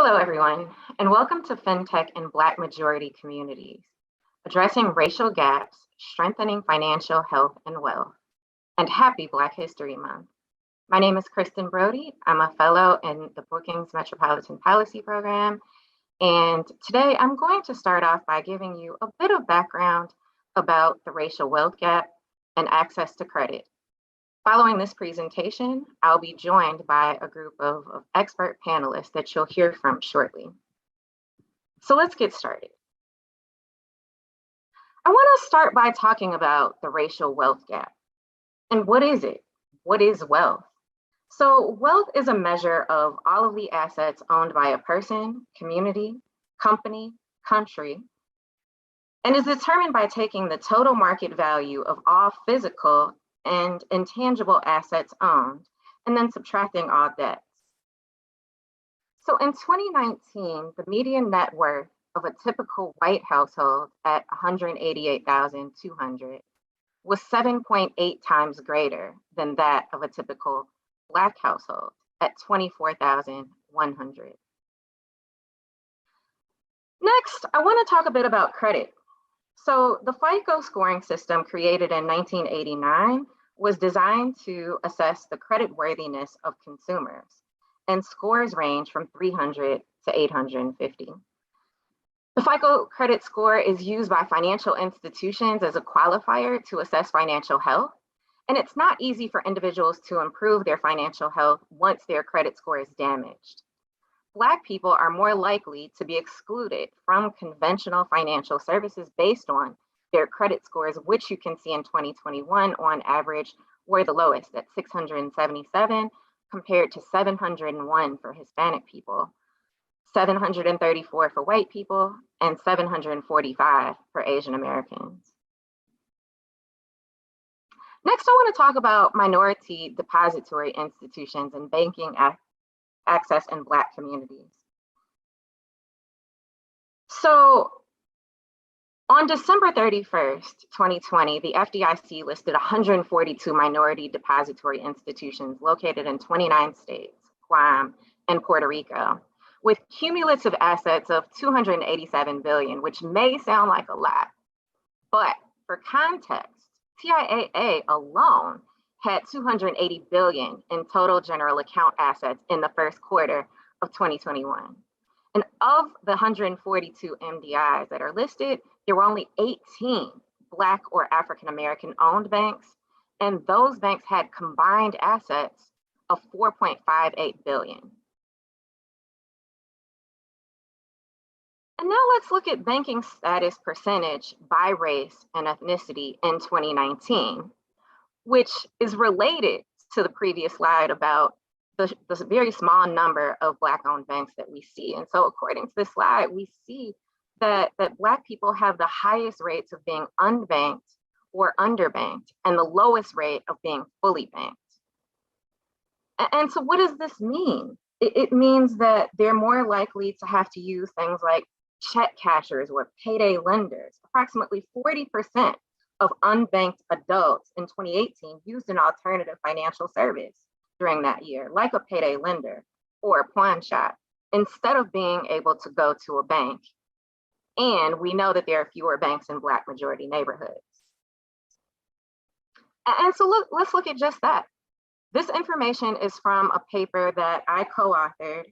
Hello, everyone, and welcome to Fintech in Black majority communities, addressing racial gaps, strengthening financial health and wealth, and happy Black History Month. My name is Kristen Brody. I'm a fellow in the Brookings Metropolitan Policy Program, and today I'm going to start off by giving you a bit of background about the racial wealth gap and access to credit. Following this presentation, I'll be joined by a group of expert panelists that you'll hear from shortly. So let's get started. I want to start by talking about the racial wealth gap. And what is it? What is wealth? So wealth is a measure of all of the assets owned by a person, community, company, country, and is determined by taking the total market value of all physical and intangible assets owned, and then subtracting all debts. So in 2019, the median net worth of a typical white household at $188,200 was 7.8 times greater than that of a typical Black household at $24,100. Next, I want to talk a bit about credit. So the FICO scoring system created in 1989 was designed to assess the creditworthiness of consumers, and scores range from 300 to 850. The FICO credit score is used by financial institutions as a qualifier to assess financial health, and it's not easy for individuals to improve their financial health once their credit score is damaged. Black people are more likely to be excluded from conventional financial services based on their credit scores, which you can see in 2021 on average were the lowest at 677 compared to 701 for Hispanic people, 734 for white people, and 745 for Asian Americans. Next, I want to talk about minority depository institutions and banking access in Black communities. So on December 31st, 2020, the FDIC listed 142 minority depository institutions located in 29 states, Guam, and Puerto Rico, with cumulative assets of $287 billion, which may sound like a lot, but for context, TIAA alone had $280 billion in total general account assets in the first quarter of 2021. And of the 142 MDIs that are listed, there were only 18 Black or African American owned banks, and those banks had combined assets of $4.58 billion. And now let's look at banking status percentage by race and ethnicity in 2019, which is related to the previous slide about the very small number of Black-owned banks that we see. And so according to this slide, we see that Black people have the highest rates of being unbanked or underbanked and the lowest rate of being fully banked. And so what does this mean? It means that they're more likely to have to use things like check cashers or payday lenders. Approximately 40% of unbanked adults in 2018 used an alternative financial service during that year, like a payday lender or a pawn shop, instead of being able to go to a bank. And we know that there are fewer banks in Black majority neighborhoods. And so let's look at just that. This information is from a paper that I co-authored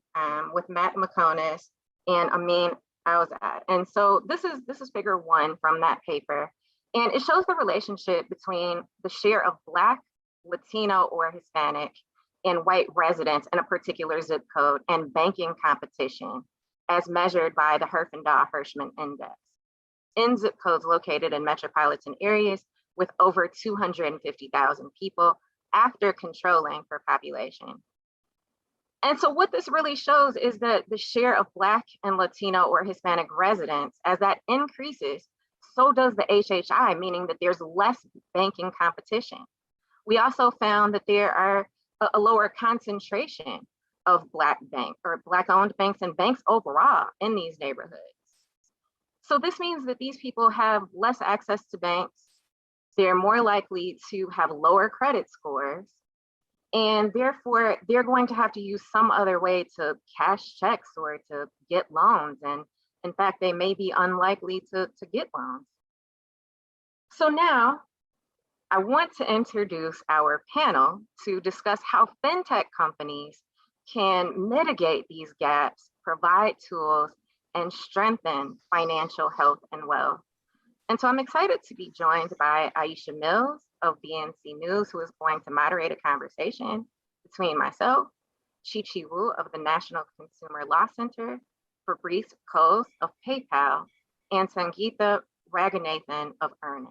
with Matt McConis and Amin Alzad. And so this is figure 1 from that paper. And it shows the relationship between the share of Black, Latino, or Hispanic and white residents in a particular zip code and banking competition as measured by the Herfindahl-Hirschman Index in zip codes located in metropolitan areas with over 250,000 people after controlling for population. And so what this really shows is that the share of Black and Latino or Hispanic residents, as that increases, so does the HHI, meaning that there's less banking competition. We also found that there are a lower concentration of Black bank or Black-owned banks and banks overall in these neighborhoods. So this means that these people have less access to banks. They're more likely to have lower credit scores, And therefore, they're going to have to use some other way to cash checks or to get loans. And in fact, they may be unlikely to get loans. So now I want to introduce our panel to discuss how fintech companies can mitigate these gaps, provide tools, and strengthen financial health and wealth. And so I'm excited to be joined by Aisha Mills of BNC News, who is going to moderate a conversation between myself, Chi-Chi Wu of the National Consumer Law Center, Fabrice Coase of PayPal, and Sangeeta Raghunathan of Earnin.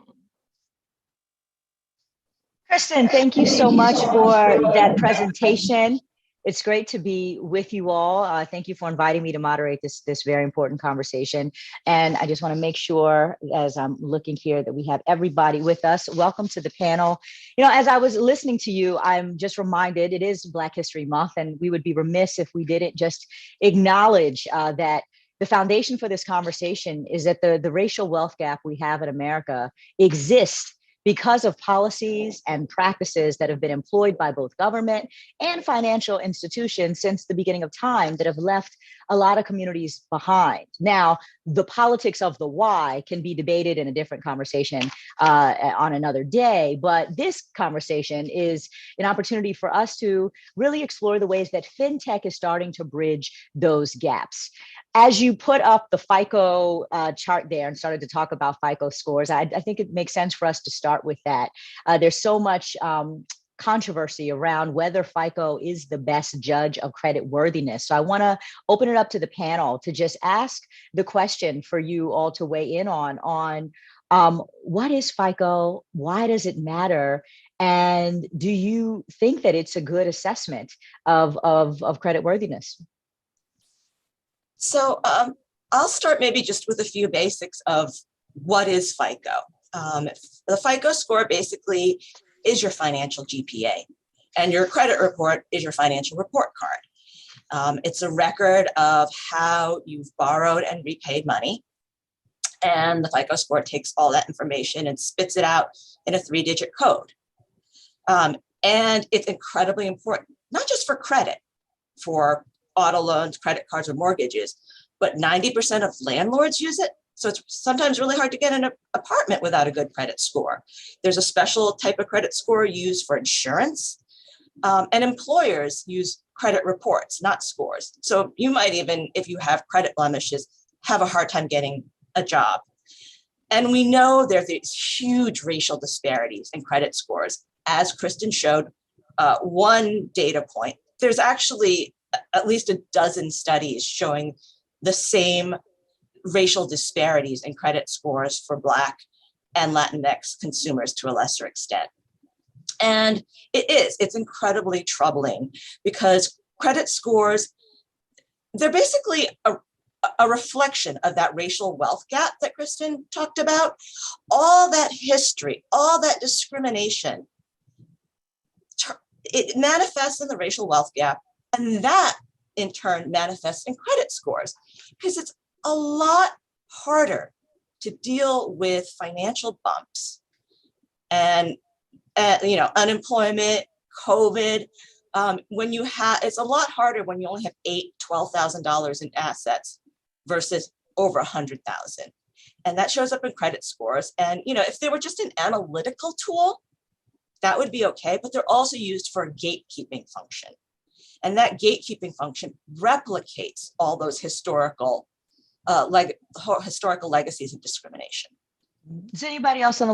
Kristen, thank you so much for that presentation. It's great to be with you all. Thank you for inviting me to moderate this very important conversation. And I just want to make sure, as I'm looking here, that we have everybody with us. Welcome to the panel. You know, as I was listening to you, I'm just reminded it is Black History Month, and we would be remiss if we didn't just acknowledge that the foundation for this conversation is that the racial wealth gap we have in America exists because of policies and practices that have been employed by both government and financial institutions since the beginning of time that have left a lot of communities behind. Now, the politics of the why can be debated in a different conversation on another day, but this conversation is an opportunity for us to really explore the ways that fintech is starting to bridge those gaps. As you put up the FICO chart there and started to talk about FICO scores, I think it makes sense for us to start with that. There's so much controversy around whether FICO is the best judge of credit worthiness. So I want to open it up to the panel to just ask the question for you all to weigh in on what is FICO? Why does it matter? And do you think that it's a good assessment of credit worthiness? So I'll start maybe just with a few basics of what is FICO. The FICO score basically is your financial GPA, and your credit report is your financial report card. It's a record of how you've borrowed and repaid money, and the FICO score takes all that information and spits it out in a 3-digit code. And it's incredibly important, not just for credit, for auto loans, credit cards, or mortgages, but 90% of landlords use it. So it's sometimes really hard to get an apartment without a good credit score. There's a special type of credit score used for insurance, and employers use credit reports, not scores. So you might even, if you have credit blemishes, have a hard time getting a job. And we know there's these huge racial disparities in credit scores. As Kristen showed, one data point, there's actually at least a dozen studies showing the same racial disparities in credit scores for Black and Latinx consumers to a lesser extent. And it's incredibly troubling because credit scores, they're basically a reflection of that racial wealth gap that Kristen talked about. All that history, all that discrimination, it manifests in the racial wealth gap. And that, in turn, manifests in credit scores because it's a lot harder to deal with financial bumps and unemployment, COVID. When you have, it's a lot harder when you only have $12,000 in assets versus over 100,000, and that shows up in credit scores. And if they were just an analytical tool, that would be okay. But they're also used for a gatekeeping function. And that gatekeeping function replicates all those historical legacies of discrimination. Does anybody else on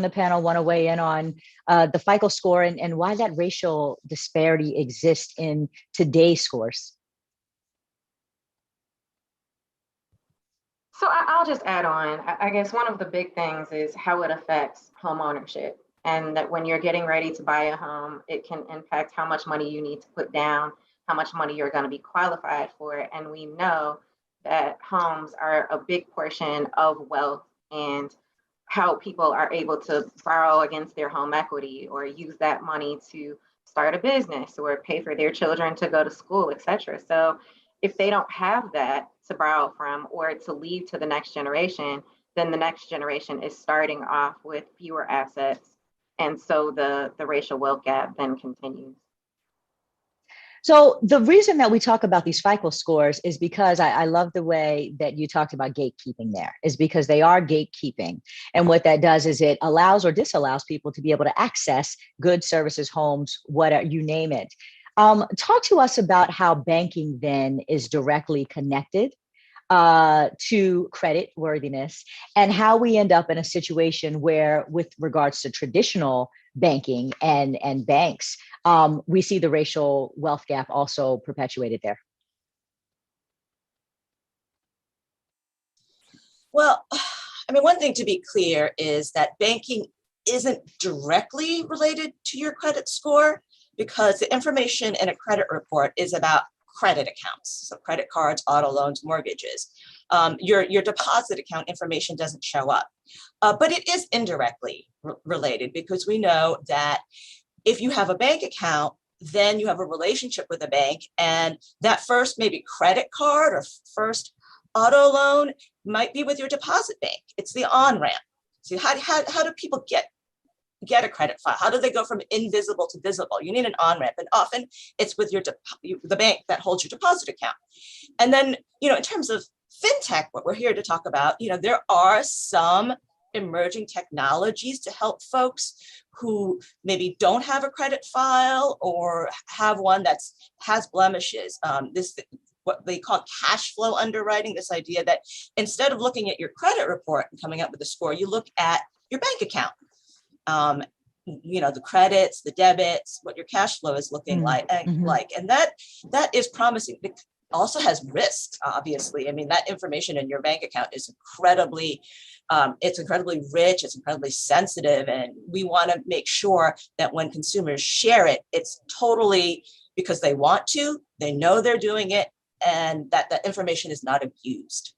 the panel want to weigh in on the FICO score and why that racial disparity exists in today's scores? So I'll just add on. I guess one of the big things is how it affects home ownership. And that when you're getting ready to buy a home, it can impact how much money you need to put down, how much money you're going to be qualified for. And we know that homes are a big portion of wealth and how people are able to borrow against their home equity or use that money to start a business or pay for their children to go to school, et cetera. So if they don't have that to borrow from or to leave to the next generation, then the next generation is starting off with fewer assets. And so the racial wealth gap then continues. So the reason that we talk about these FICO scores is because I love the way that you talked about gatekeeping there, is because they are gatekeeping. And what that does is it allows or disallows people to be able to access goods, services, homes, whatever, you name it. Talk to us about how banking then is directly connected to credit worthiness, and how we end up in a situation where, with regards to traditional banking and banks, we see the racial wealth gap also perpetuated there. Well, I mean, one thing to be clear is that banking isn't directly related to your credit score, because the information in a credit report is about credit accounts, so credit cards, auto loans, mortgages. Your deposit account information doesn't show up, but it is indirectly related, because we know that if you have a bank account, then you have a relationship with a bank, and that first maybe credit card or first auto loan might be with your deposit bank. It's the on-ramp. So how do people get a credit file? How do they go from invisible to visible? You need an on-ramp, and often it's with the bank that holds your deposit account. And then, in terms of fintech, what we're here to talk about, there are some emerging technologies to help folks who maybe don't have a credit file or have one that has blemishes. What they call cash flow underwriting, this idea that instead of looking at your credit report and coming up with a score, you look at your bank account. The credits, the debits, what your cash flow is looking like, and that is promising. It also has risks, obviously. I mean, that information in your bank account is incredibly rich, it's incredibly sensitive, and we want to make sure that when consumers share it, it's totally because they want to, they know they're doing it, and that the information is not abused.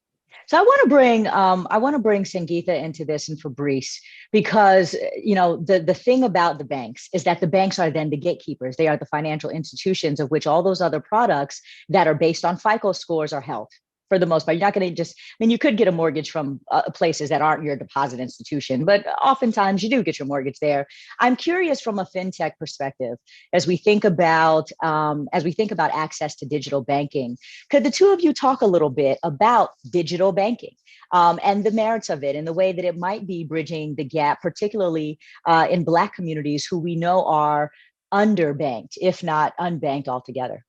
So I want to bring Sangeeta into this, and Fabrice, because the thing about the banks is that the banks are then the gatekeepers. They are the financial institutions of which all those other products that are based on FICO scores are held. For the most part, you're not going to you could get a mortgage from places that aren't your deposit institution, but oftentimes you do get your mortgage there. I'm curious from a fintech perspective, as we think about access to digital banking, could the two of you talk a little bit about digital banking and the merits of it, and the way that it might be bridging the gap, particularly in Black communities who we know are underbanked, if not unbanked altogether?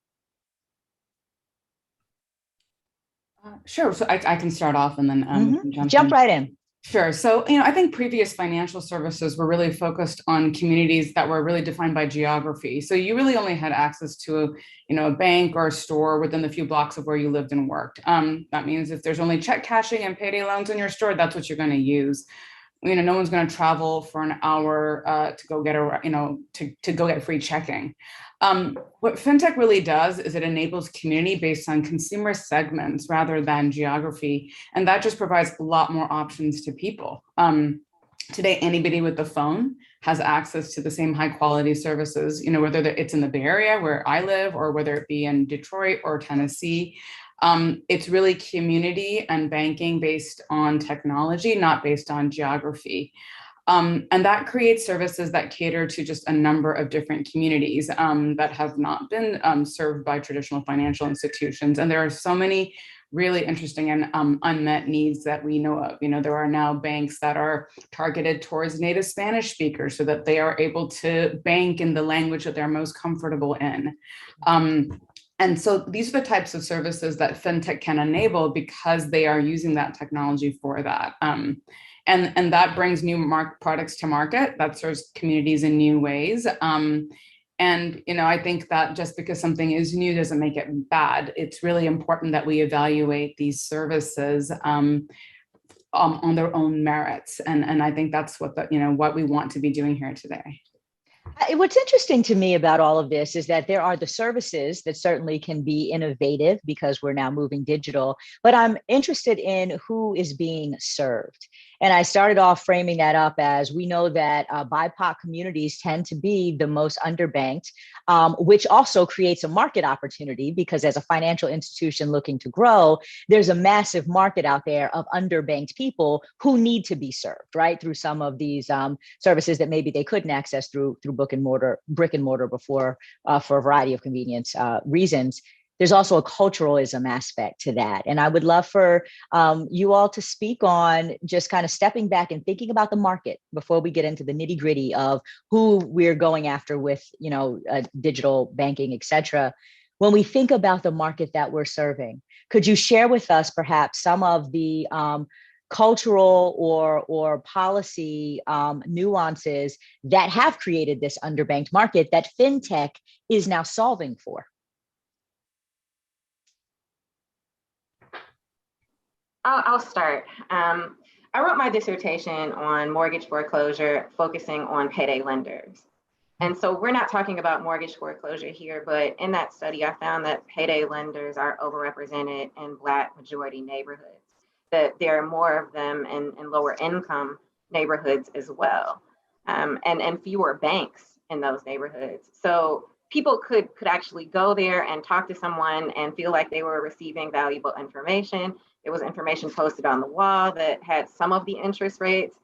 Sure. So I can start off and then jump right in. Sure. So, I think previous financial services were really focused on communities that were really defined by geography. So you really only had access to, a bank or a store within the few blocks of where you lived and worked. That means if there's only check cashing and payday loans in your store, that's what you're going to use. No one's going to travel for an hour to go get free checking. What fintech really does is it enables community based on consumer segments rather than geography, and that just provides a lot more options to people. Today, anybody with the phone has access to the same high quality services, whether it's in the Bay Area where I live or whether it be in Detroit or Tennessee. It's really community and banking based on technology, not based on geography. And that creates services that cater to just a number of different communities that have not been served by traditional financial institutions. And there are so many really interesting and unmet needs that we know of. There are now banks that are targeted towards native Spanish speakers so that they are able to bank in the language that they're most comfortable in. And so these are the types of services that fintech can enable because they are using that technology for that. And that brings new products to market that serves communities in new ways. I think that just because something is new doesn't make it bad. It's really important that we evaluate these services on their own merits. And I think that's what we want to be doing here today. What's interesting to me about all of this is that there are the services that certainly can be innovative because we're now moving digital, but I'm interested in who is being served. And I started off framing that up as we know that BIPOC communities tend to be the most underbanked, which also creates a market opportunity because as a financial institution looking to grow, there's a massive market out there of underbanked people who need to be served, right? Through some of these services that maybe they couldn't access through brick and mortar before for a variety of convenience reasons. There's also a culturalism aspect to that. And I would love for you all to speak on just kind of stepping back and thinking about the market before we get into the nitty gritty of who we're going after with, digital banking, et cetera. When we think about the market that we're serving, could you share with us perhaps some of the cultural or policy nuances that have created this underbanked market that fintech is now solving for? I'll start. I wrote my dissertation on mortgage foreclosure, focusing on payday lenders. And so we're not talking about mortgage foreclosure here, but in that study, I found that payday lenders are overrepresented in Black majority neighborhoods, that there are more of them in lower income neighborhoods as well, and fewer banks in those neighborhoods. So people could actually go there and talk to someone and feel like they were receiving valuable information. There was information posted on the wall that had some of the interest rates.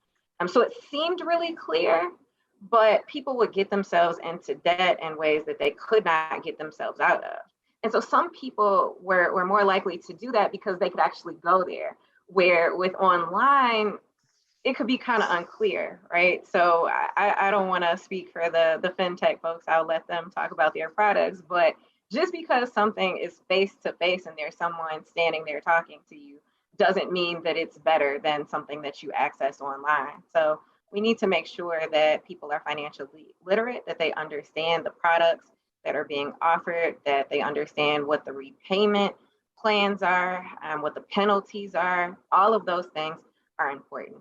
So it seemed really clear, but people would get themselves into debt in ways that they could not get themselves out of. And so some people were more likely to do that because they could actually go there, where with online, it could be kind of unclear, right? So I don't want to speak for the fintech folks. I'll let them talk about their products, but just because something is face to face and there's someone standing there talking to you doesn't mean that it's better than something that you access online. So we need to make sure that people are financially literate, that they understand the products that are being offered, that they understand what the repayment plans are, what the penalties are. All of those things are important.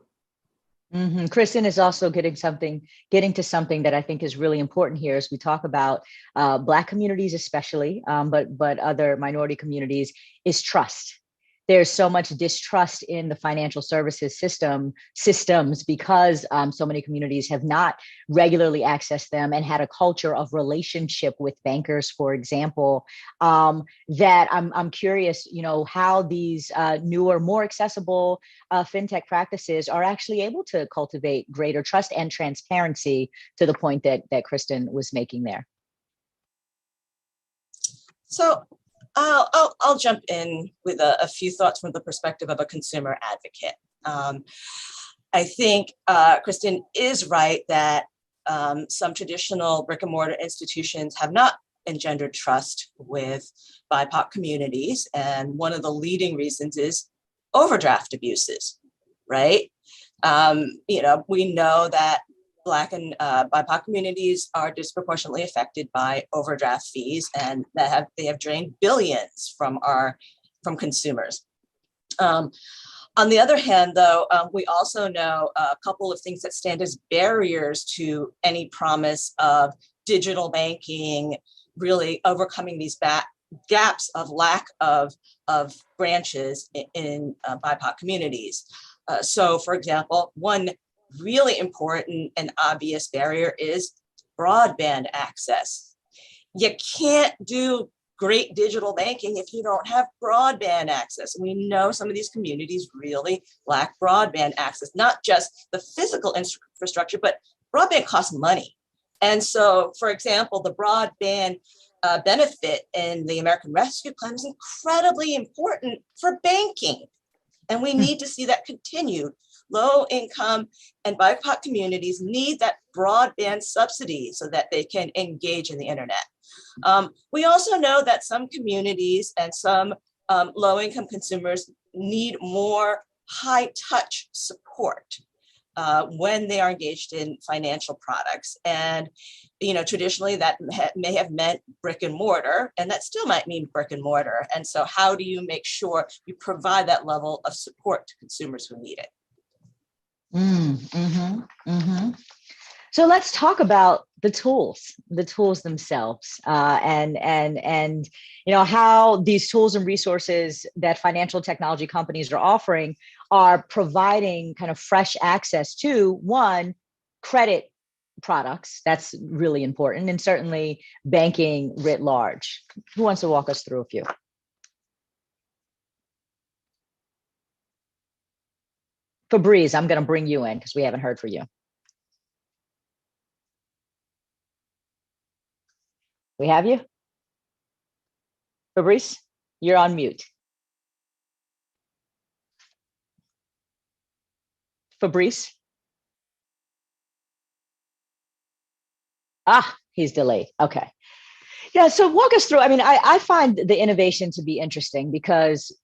Mm-hmm. Kristen is also getting to something that I think is really important here as we talk about Black communities, especially, but other minority communities, is trust. There's so much distrust in the financial services systems because so many communities have not regularly accessed them and had a culture of relationship with bankers, for example, that I'm curious, how these newer, more accessible fintech practices are actually able to cultivate greater trust and transparency to the point that Kristen was making there. So I'll jump in with a few thoughts from the perspective of a consumer advocate. I think Kristen is right that some traditional brick and mortar institutions have not engendered trust with BIPOC communities. And one of the leading reasons is overdraft abuses, right? We know that Black and BIPOC communities are disproportionately affected by overdraft fees, and they have drained billions from consumers. On the other hand, though, we also know a couple of things that stand as barriers to any promise of digital banking, really overcoming these gaps of lack of branches in BIPOC communities. So, for example, one really important and obvious barrier is broadband access. You can't do great digital banking if you don't have broadband access. We know some of these communities really lack broadband access, not just the physical infrastructure, but broadband costs money. And so, for example, the broadband benefit in the American Rescue Plan is incredibly important for banking. And we need to see that continued. Low income and BIPOC communities need that broadband subsidy so that they can engage in the internet. We also know that some communities and some low income consumers need more high touch support when they are engaged in financial products. And, traditionally that may have meant brick and mortar, and that still might mean brick and mortar. And so how do you make sure you provide that level of support to consumers who need it? So let's talk about the tools themselves, and how these tools and resources that financial technology companies are offering are providing kind of fresh access to, one, credit products. That's really important, and certainly banking writ large. Who wants to walk us through a few? Fabrice, I'm going to bring you in because we haven't heard from you. We have you? Fabrice, you're on mute. Fabrice? He's delayed. Okay. Yeah, so walk us through. I mean, I find the innovation to be interesting because,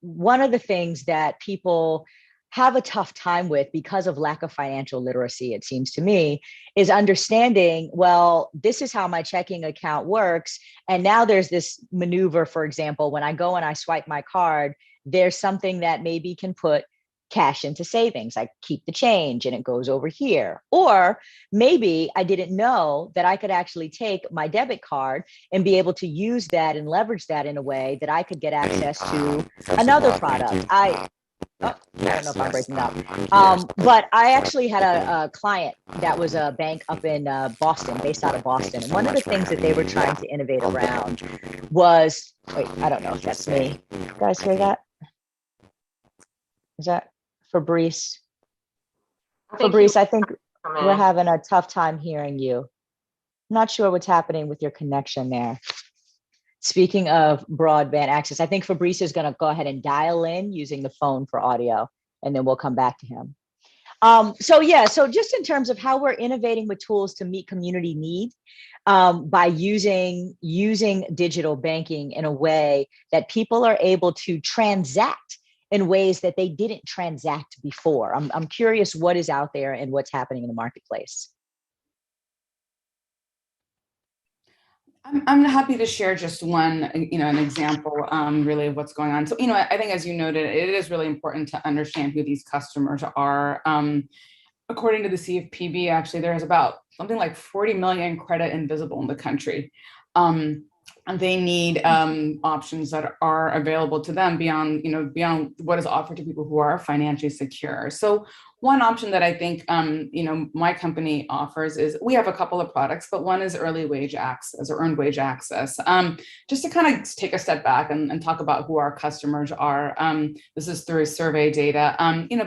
one of the things that people have a tough time with because of lack of financial literacy, it seems to me, is understanding, well, this is how my checking account works. And now there's this maneuver, for example, when I go and I swipe my card, there's something that maybe can put cash into savings. I keep the change and it goes over here. Or maybe I didn't know that I could actually take my debit card and be able to use that and leverage that in a way that I could get access to another product. I don't know if I'm breaking up. But I actually had a client that was a bank up in Boston, based out of Boston. And one of the things that they were trying to innovate around was, wait, I don't know if that's me. You guys hear that? Is that Fabrice? Fabrice, I think we're having a tough time hearing you. Not sure what's happening with your connection there. Speaking of broadband access, I think Fabrice is going to go ahead and dial in using the phone for audio, and then we'll come back to him. So just in terms of how we're innovating with tools to meet community need by using digital banking in a way that people are able to transact in ways that they didn't transact before. I'm curious what is out there and what's happening in the marketplace. I'm happy to share just one, an example, really of what's going on. So, I think, as you noted, it is really important to understand who these customers are. According to the CFPB, actually, there's about something like 40 million credit invisible in the country. And they need options that are available to them beyond what is offered to people who are financially secure. So one option that I think, my company offers is, we have a couple of products, but one is early wage access or earned wage access. Just to kind of take a step back and talk about who our customers are. This is through survey data,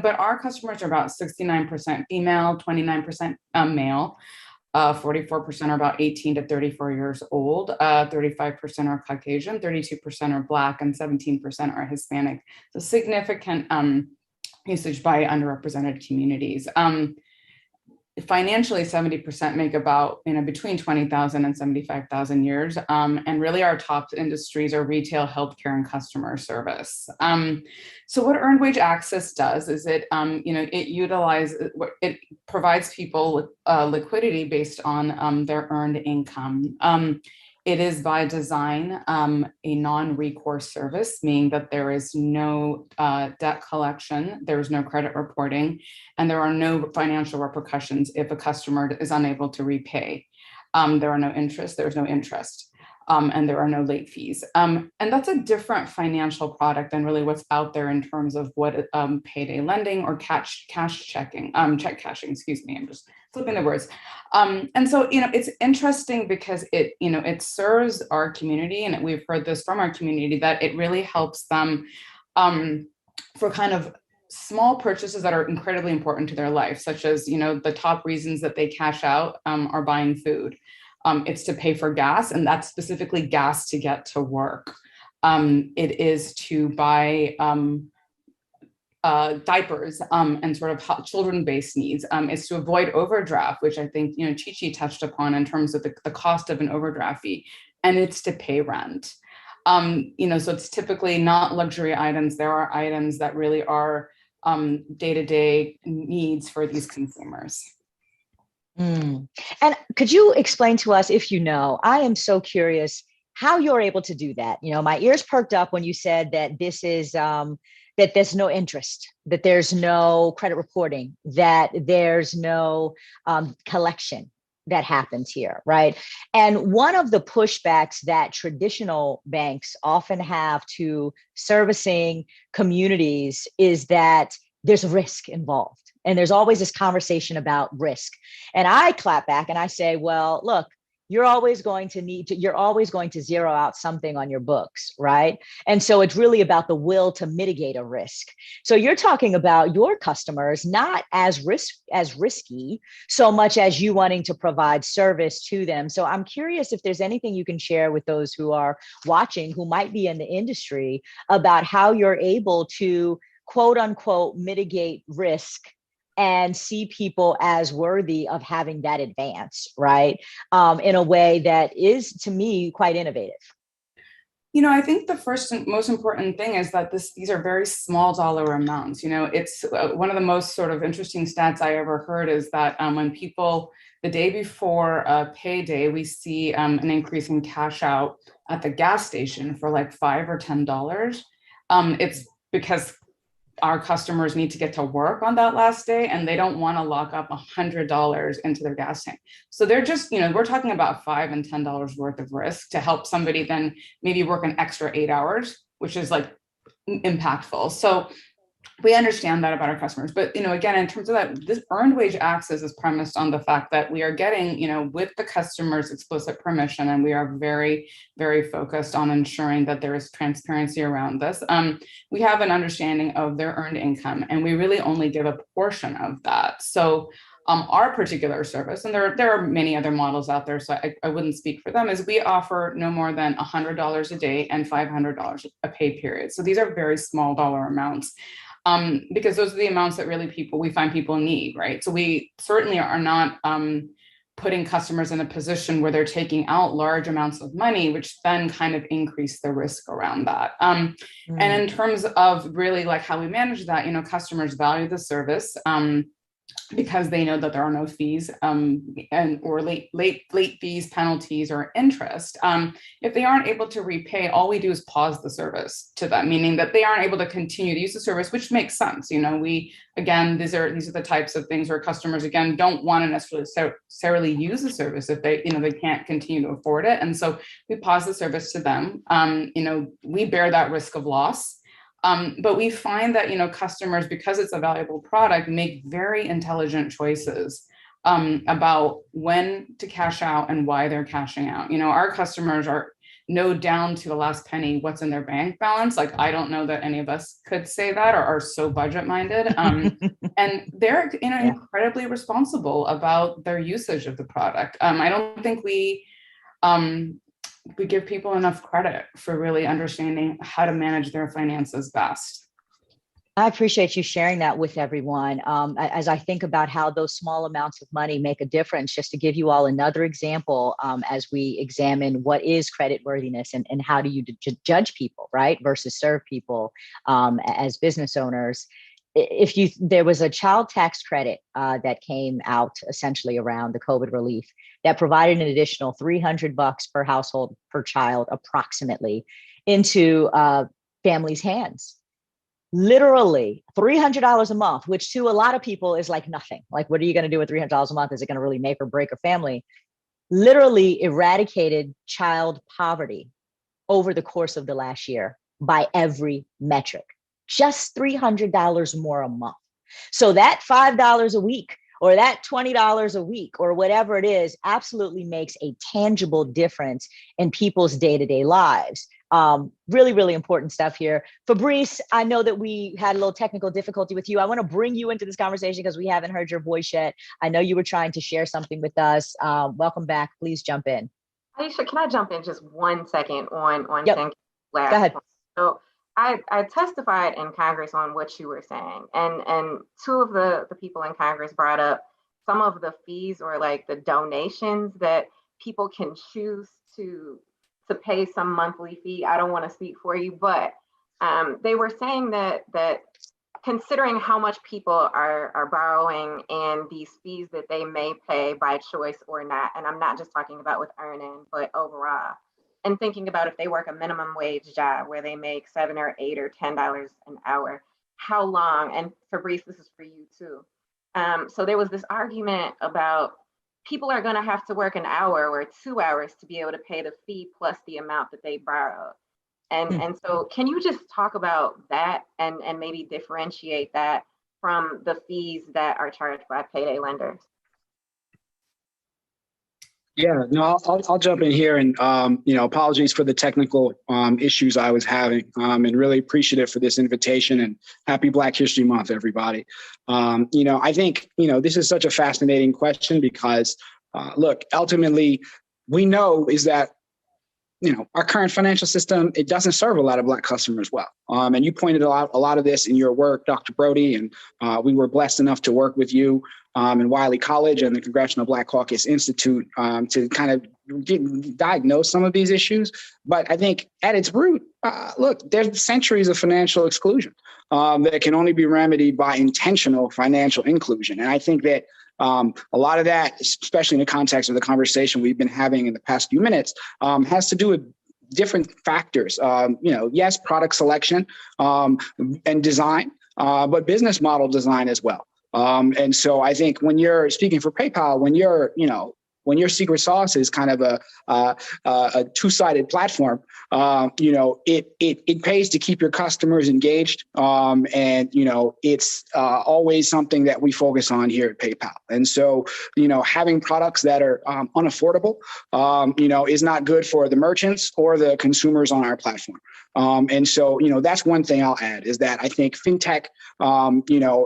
but our customers are about 69% female, 29% male. 44% are about 18 to 34 years old, 35% are Caucasian, 32% are Black, and 17% are Hispanic. So significant usage by underrepresented communities. Financially, 70% make about between 20,000 and 75,000 years. And really our top industries are retail, healthcare, and customer service. So what earned wage access does is it provides people with liquidity based on their earned income. It is by design a non-recourse service, meaning that there is no debt collection, there is no credit reporting, and there are no financial repercussions if a customer is unable to repay. There are no interest, there's no interest, and there are no late fees. And that's a different financial product than really what's out there in terms of what payday lending or check cashing, I'm just flipping the words. And so, it's interesting because it serves our community, and we've heard this from our community, that it really helps them for kind of small purchases that are incredibly important to their life, such as, the top reasons that they cash out are buying food. It's to pay for gas, and that's specifically gas to get to work. It is to buy diapers and sort of children-based needs. It's to avoid overdraft, which I think Chi touched upon in terms of the cost of an overdraft fee, and it's to pay rent. So it's typically not luxury items. There are items that really are day-to-day needs for these consumers. And could you explain to us, if I am so curious how you're able to do that. My ears perked up when you said that this is that there's no interest, that there's no credit reporting, that there's no collection, that happens here, right? And one of the pushbacks that traditional banks often have to servicing communities is that there's risk involved. And there's always this conversation about risk. And I clap back and I say, well, look, you're always going to zero out something on your books, right? And so it's really about the will to mitigate a risk. So you're talking about your customers not as risky so much as you wanting to provide service to them. So I'm curious if there's anything you can share with those who are watching, who might be in the industry, about how you're able to quote unquote mitigate risk and see people as worthy of having that advance, right? In a way that is, to me, quite innovative. I think the first and most important thing is that these are very small dollar amounts. It's one of the most sort of interesting stats I ever heard is that when people, the day before payday, we see an increase in cash out at the gas station for like $5 or $10. It's because our customers need to get to work on that last day and they don't want to lock up $100 into their gas tank. So they're just, we're talking about $5 and $10 worth of risk to help somebody then maybe work an extra 8 hours, which is like impactful. So we understand that about our customers, but again, in terms of that, this earned wage access is premised on the fact that we are getting, with the customer's explicit permission, and we are very, very focused on ensuring that there is transparency around this. We have an understanding of their earned income, and we really only give a portion of that. So our particular service, and there are many other models out there, so I wouldn't speak for them, is we offer no more than $100 a day and $500 a pay period. So these are very small dollar amounts. Because those are the amounts that really we find people need, right? So we certainly are not putting customers in a position where they're taking out large amounts of money, which then kind of increase the risk around that. And in terms of really like how we manage that, customers value the service because they know that there are no fees or late fees, penalties, or interest. If they aren't able to repay, all we do is pause the service to them, meaning that they aren't able to continue to use the service, which makes sense. These are the types of things where customers again don't want to necessarily use the service if they can't continue to afford it, and so we pause the service to them. We bear that risk of loss. But we find that, customers, because it's a valuable product, make very intelligent choices about when to cash out and why they're cashing out. Our customers know down to the last penny what's in their bank balance. Like, I don't know that any of us could say that or are so budget minded. And they're incredibly responsible about their usage of the product. I don't think we give people enough credit for really understanding how to manage their finances best. I appreciate you sharing that with everyone. As I think about how those small amounts of money make a difference, just to give you all another example, as we examine what is creditworthiness and how do you judge people, right, versus serve people as business owners. There was a child tax credit that came out essentially around the COVID relief that provided an additional $300 per household per child, approximately, into families' hands. Literally $300 a month, which to a lot of people is like nothing. Like, what are you going to do with $300 a month? Is it going to really make or break a family? Literally eradicated child poverty over the course of the last year by every metric. Just $300 more a month. So that $5 a week or that $20 a week or whatever it is absolutely makes a tangible difference in people's day-to-day lives. Really, really important stuff here. Fabrice, I know that we had a little technical difficulty with you. I want to bring you into this conversation because we haven't heard your voice yet. I know you were trying to share something with us. Welcome back. Please jump in. Aisha, can I jump in just 1 second on Yep. Ken last Go ahead. point? So I testified in Congress on what you were saying, and two of the people in Congress brought up some of the fees or like the donations that people can choose to pay some monthly fee. I don't want to speak for you, but they were saying that considering how much people are borrowing and these fees that they may pay by choice or not, and I'm not just talking about with earning, but overall, and thinking about if they work a minimum wage job where they make $7 or $8 or $10 an hour, how long? And Fabrice, this is for you too. So there was this argument about people are going to have to work an hour or 2 hours to be able to pay the fee plus the amount that they borrowed. And so can you just talk about that and maybe differentiate that from the fees that are charged by payday lenders? Yeah, no, I'll jump in here and, apologies for the technical issues I was having, and really appreciative for this invitation, and happy Black History Month, everybody. I think, this is such a fascinating question because, look, ultimately, we know is that, our current financial system, it doesn't serve a lot of Black customers well. And you pointed out a lot of this in your work, Dr. Brody, and we were blessed enough to work with you in Wiley College and the Congressional Black Caucus Institute to kind of diagnose some of these issues. But I think at its root, look, there's centuries of financial exclusion that can only be remedied by intentional financial inclusion. And I think that a lot of that, especially in the context of the conversation we've been having in the past few minutes, has to do with different factors. Yes, product selection and design, but business model design as well. And so I think when you're speaking for PayPal, when your secret sauce is kind of a two-sided platform, it pays to keep your customers engaged. And it's always something that we focus on here at PayPal. And so, having products that are unaffordable, is not good for the merchants or the consumers on our platform. And so, that's one thing I'll add is that I think FinTech,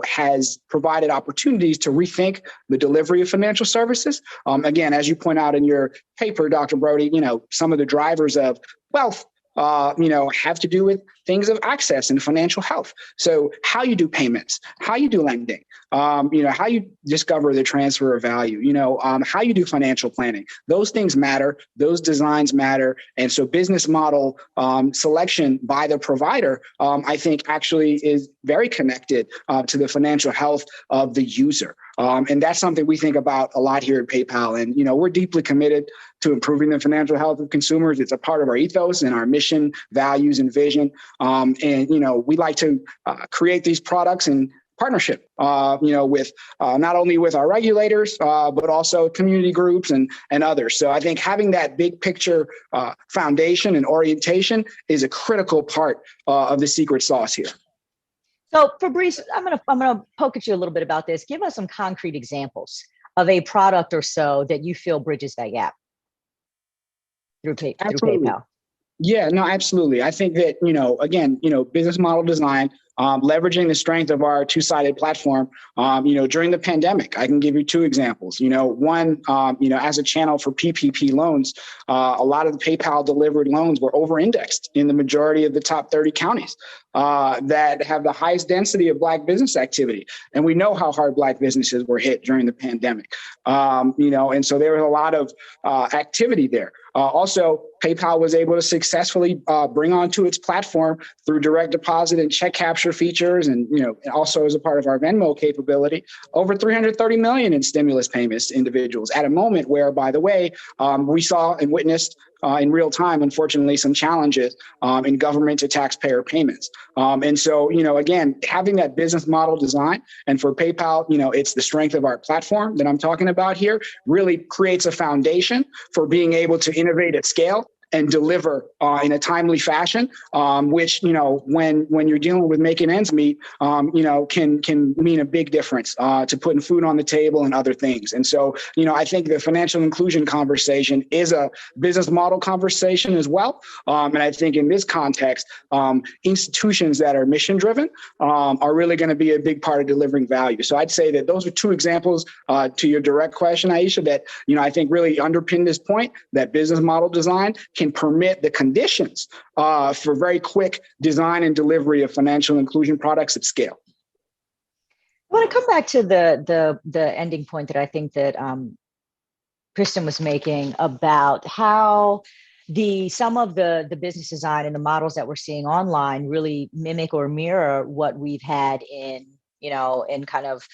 has provided opportunities to rethink the delivery of financial services. Again, as you point out in your paper, Dr. Brody, some of the drivers of wealth, have to do with things of access and financial health. So how you do payments, how you do lending, how you discover the transfer of value, how you do financial planning. Those things matter. Those designs matter. And so business model selection by the provider, I think actually is very connected to the financial health of the user. And that's something we think about a lot here at PayPal. And, we're deeply committed to improving the financial health of consumers. It's a part of our ethos and our mission, values, and vision. We like to create these products in partnership, with not only with our regulators, but also community groups and others. So I think having that big picture foundation and orientation is a critical part of the secret sauce here. So Fabrice, I'm gonna poke at you a little bit about this. Give us some concrete examples of a product or so that you feel bridges that gap through PayPal. Yeah, no, absolutely. I think that, again, business model design, leveraging the strength of our two-sided platform, during the pandemic. I can give you two examples. One, as a channel for PPP loans, a lot of the PayPal delivered loans were over-indexed in the majority of the top 30 counties that have the highest density of Black business activity. And we know how hard Black businesses were hit during the pandemic. And so there was a lot of activity there. Also, PayPal was able to successfully bring onto its platform through direct deposit and check capture features, and also as a part of our Venmo capability, over 330 million in stimulus payments to individuals at a moment where, by the way, we saw and witnessed in real time, unfortunately, some challenges in government to taxpayer payments. And so, again, having that business model design, and for PayPal, it's the strength of our platform that I'm talking about here, really creates a foundation for being able to innovate at scale and deliver in a timely fashion, which, when you're dealing with making ends meet, can mean a big difference to putting food on the table and other things. And so, I think the financial inclusion conversation is a business model conversation as well. And I think in this context, institutions that are mission driven are really going to be a big part of delivering value. So I'd say that those are two examples to your direct question, Aisha, that, I think really underpin this point that business model design can permit the conditions for very quick design and delivery of financial inclusion products at scale. I want to come back to the ending point that I think that Kristen was making about how some of the business design and the models that we're seeing online really mimic or mirror what we've had in kind of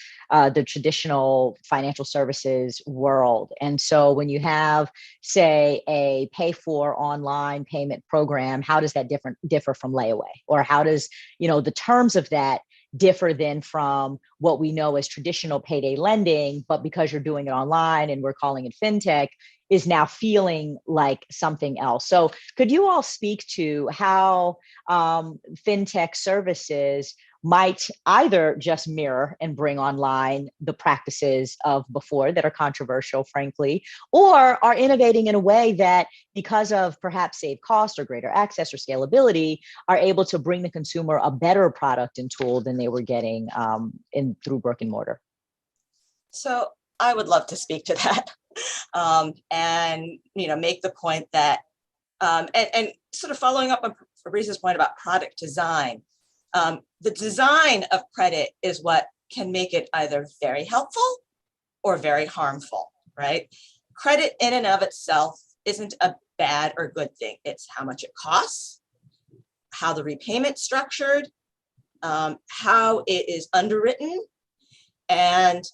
the traditional financial services world. And so when you have, say, a pay for online payment program, how does that differ from layaway? Or how does, the terms of that differ then from what we know as traditional payday lending, but because you're doing it online and we're calling it fintech, is now feeling like something else. So could you all speak to how fintech services might either just mirror and bring online the practices of before that are controversial, frankly, or are innovating in a way that, because of perhaps saved cost or greater access or scalability, are able to bring the consumer a better product and tool than they were getting through brick and mortar? So I would love to speak to that, and make the point that, and sort of following up on Fabrice's point about product design. The design of credit is what can make it either very helpful or very harmful, right? Credit in and of itself isn't a bad or good thing. It's how much it costs, how the repayment's structured, how it is underwritten, and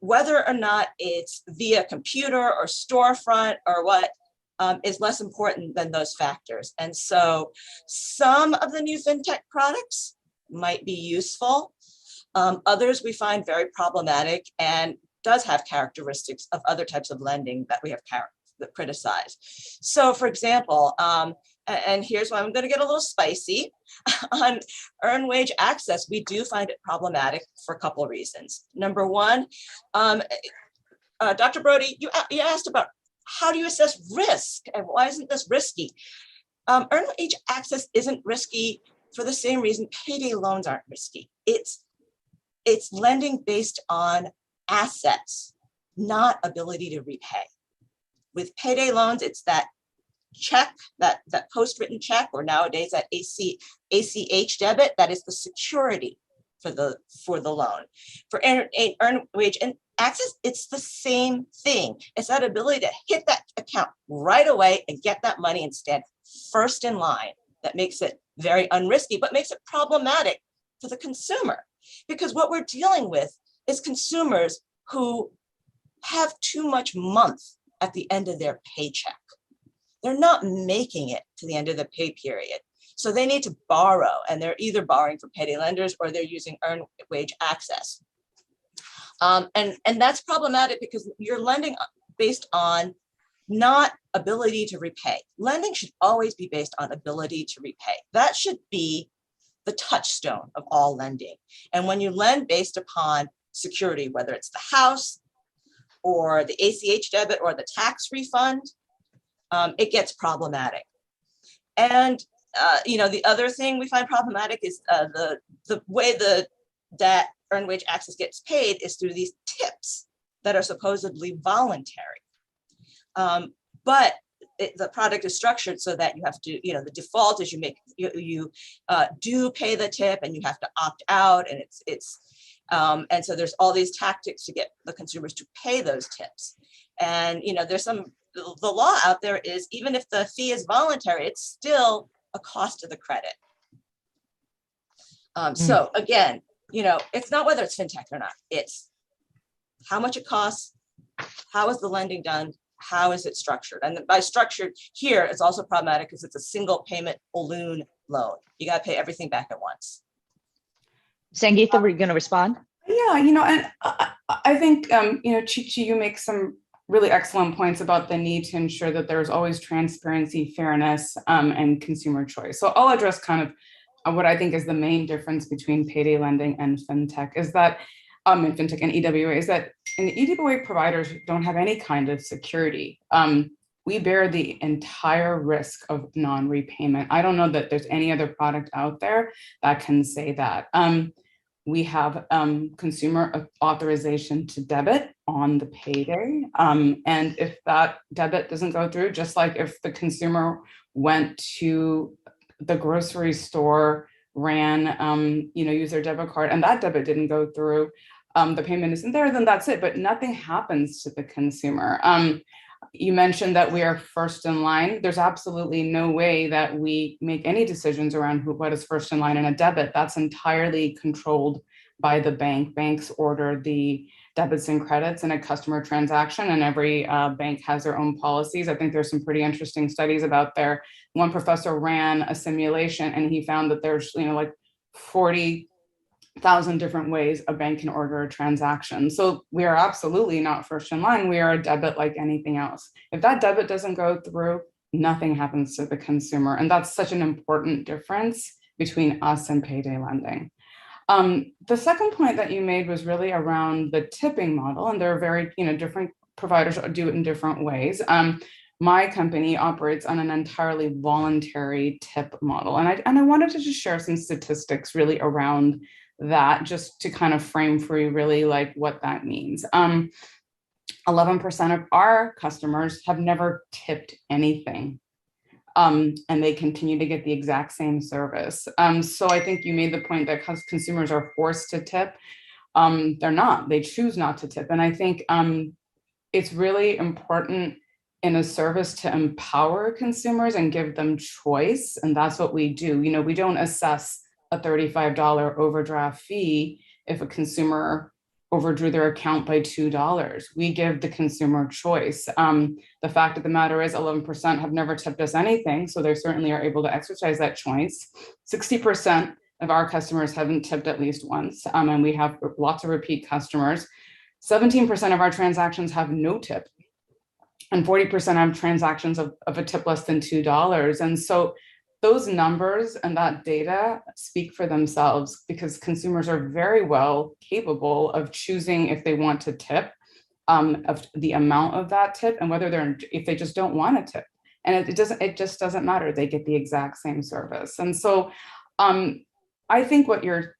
whether or not it's via computer or storefront or what is less important than those factors. And so some of the new fintech products might be useful. Others we find very problematic and does have characteristics of other types of lending that we have criticized. So for example, and here's why I'm going to get a little spicy, on earned wage access, we do find it problematic for a couple of reasons. Number one, Dr. Brody, you asked about how do you assess risk and why isn't this risky? Earned wage access isn't risky for the same reason payday loans aren't risky. It's lending based on assets, not ability to repay. With payday loans, it's that check, that post-written check, or nowadays that ACH debit, that is the security for the loan. For earned wage and access, it's the same thing. It's that ability to hit that account right away and get that money and stand first in line that makes it very unrisky, but makes it problematic for the consumer. Because what we're dealing with is consumers who have too much month at the end of their paycheck. They're not making it to the end of the pay period. So they need to borrow, and they're either borrowing from payday lenders or they're using earned wage access. And that's problematic because you're lending based on not ability to repay. Lending should always be based on ability to repay. That should be the touchstone of all lending. And when you lend based upon security, whether it's the house or the ACH debit or the tax refund, it gets problematic. And the other thing we find problematic is the way that earned wage access gets paid is through these tips that are supposedly voluntary. But the product is structured so that you have to, the default is you do pay the tip and you have to opt out, and and so there's all these tactics to get the consumers to pay those tips. And there's the law out there is even if the fee is voluntary, it's still a cost of the credit. So again, it's not whether it's fintech or not, it's how much it costs, how is the lending done, how is it structured? And by structured here, it's also problematic because it's a single payment balloon loan. You got to pay everything back at once. Sangeetha, were you going to respond? Yeah, and I think, Chichi, you make some really excellent points about the need to ensure that there's always transparency, fairness, and consumer choice. So I'll address kind of what I think is the main difference between payday lending and fintech is that, in fintech and EWA, is that in the EWA providers don't have any kind of security. We bear the entire risk of non-repayment. I don't know that there's any other product out there that can say that. We have consumer authorization to debit on the payday. And if that debit doesn't go through, just like if the consumer went to the grocery store, ran, use their debit card, and that debit didn't go through, the payment isn't there, then that's it. But nothing happens to the consumer. You mentioned that we are first in line. There's absolutely no way that we make any decisions around what is first in line in a debit. That's entirely controlled by the bank. Banks order the debits and credits in a customer transaction, and every bank has their own policies. I think there's some pretty interesting studies about there. One professor ran a simulation and he found that there's, like 40 1,000 different ways a bank can order a transaction. So we are absolutely not first in line. We are a debit like anything else. If that debit doesn't go through, nothing happens to the consumer. And that's such an important difference between us and payday lending. The second point that you made was really around the tipping model, and there are very, different providers do it in different ways. My company operates on an entirely voluntary tip model, and I wanted to just share some statistics really around that, just to kind of frame for you really like what that means. 11% of our customers have never tipped anything. And they continue to get the exact same service. So I think you made the point that consumers are forced to tip. They're not, they choose not to tip. And I think it's really important in a service to empower consumers and give them choice. And that's what we do. We don't assess a $35 overdraft fee if a consumer overdrew their account by $2. We give the consumer choice. The fact of the matter is 11% have never tipped us anything, so they certainly are able to exercise that choice. 60% of our customers haven't tipped at least once, and we have lots of repeat customers. 17% of our transactions have no tip, and 40% have transactions of a tip less than $2. And so those numbers and that data speak for themselves, because consumers are very well capable of choosing if they want to tip, of the amount of that tip, and whether if they just don't want to tip. And it just doesn't matter. They get the exact same service. And so I think what you're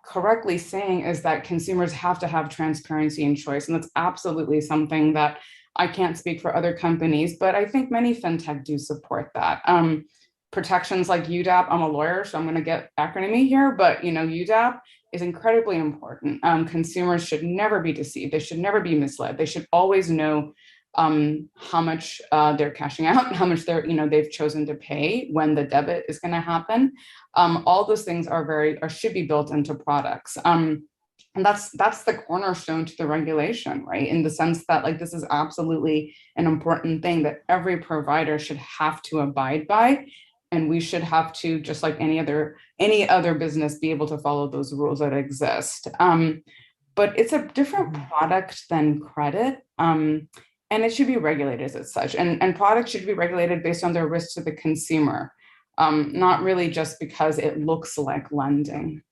correctly saying is that consumers have to have transparency and choice. And that's absolutely something that I can't speak for other companies, but I think many fintech do support that. Protections like UDAP, I'm a lawyer, so I'm going to get acronymy here, but UDAP is incredibly important. Consumers should never be deceived. They should never be misled. They should always know how much they're cashing out, how much they've chosen to pay, when the debit is going to happen. All those things should be built into products. And that's the cornerstone to the regulation, right? In the sense that this is absolutely an important thing that every provider should have to abide by. And we should have to, just like any other business, be able to follow those rules that exist. But it's a different product than credit. And it should be regulated as such. And products should be regulated based on their risk to the consumer, not really just because it looks like lending.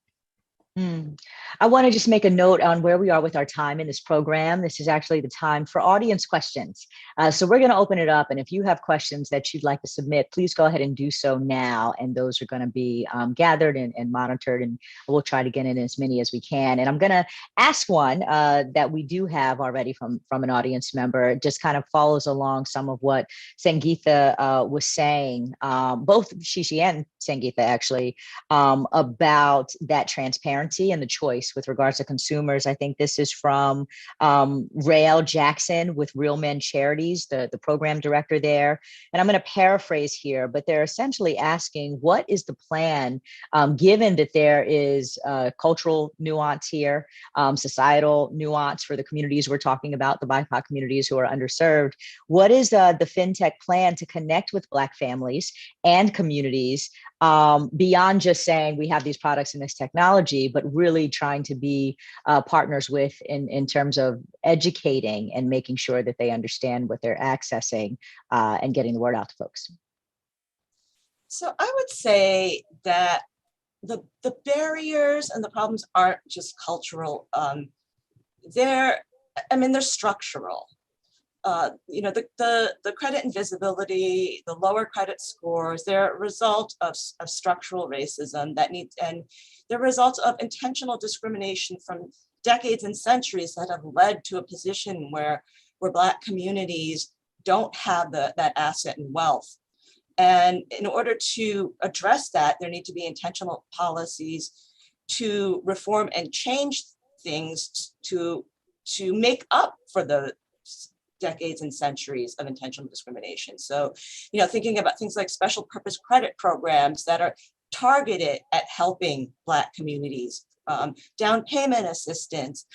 I want to just make a note on where we are with our time in this program. This is actually the time for audience questions. So we're going to open it up. And if you have questions that you'd like to submit, please go ahead and do so now. And those are going to be gathered and monitored. And we'll try to get in as many as we can. And I'm going to ask one that we do have already from an audience member. It just kind of follows along some of what Sangeetha was saying, both Shishi and Sangeetha actually, about that transparency and the choice with regards to consumers. I think this is from Rael Jackson with Real Men Charities, the program director there. And I'm going to paraphrase here, but they're essentially asking, what is the plan, given that there is cultural nuance here, societal nuance for the communities we're talking about, the BIPOC communities who are underserved? What is the FinTech plan to connect with Black families and communities beyond just saying we have these products and this technology, but really trying to be partners with in terms of educating and making sure that they understand what they're accessing and getting the word out to folks? So I would say that the barriers and the problems aren't just cultural. They're structural. The credit invisibility, the lower credit scores, they're a result of structural racism and they're a result of intentional discrimination from decades and centuries that have led to a position where Black communities don't have that asset and wealth. And in order to address that, there need to be intentional policies to reform and change things to make up for the decades and centuries of intentional discrimination. So, thinking about things like special purpose credit programs that are targeted at helping Black communities, down payment assistance,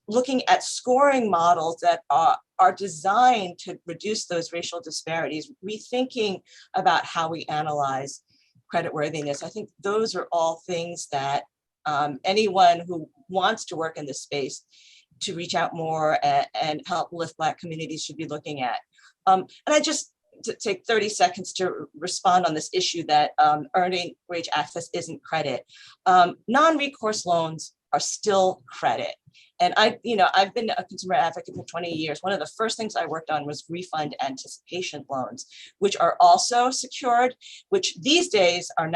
looking at scoring models that are designed to reduce those racial disparities, rethinking about how we analyze creditworthiness. I think those are all things that anyone who wants to work in this space to reach out more and help lift Black communities should be looking at. And I just to take 30 seconds to respond on this issue that earning wage access isn't credit. Non-recourse loans are still credit. And I've been a consumer advocate for 20 years. One of the first things I worked on was refund anticipation loans, which are also secured, which these days are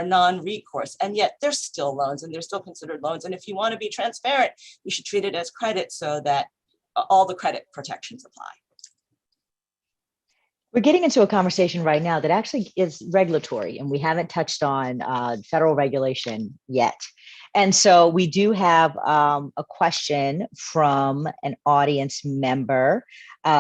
non-recourse, and yet they're still loans and they're still considered loans. And if you want to be transparent, you should treat it as credit so that all the credit protections apply. We're getting into a conversation right now that actually is regulatory, and we haven't touched on federal regulation yet. And so we do have a question from an audience member.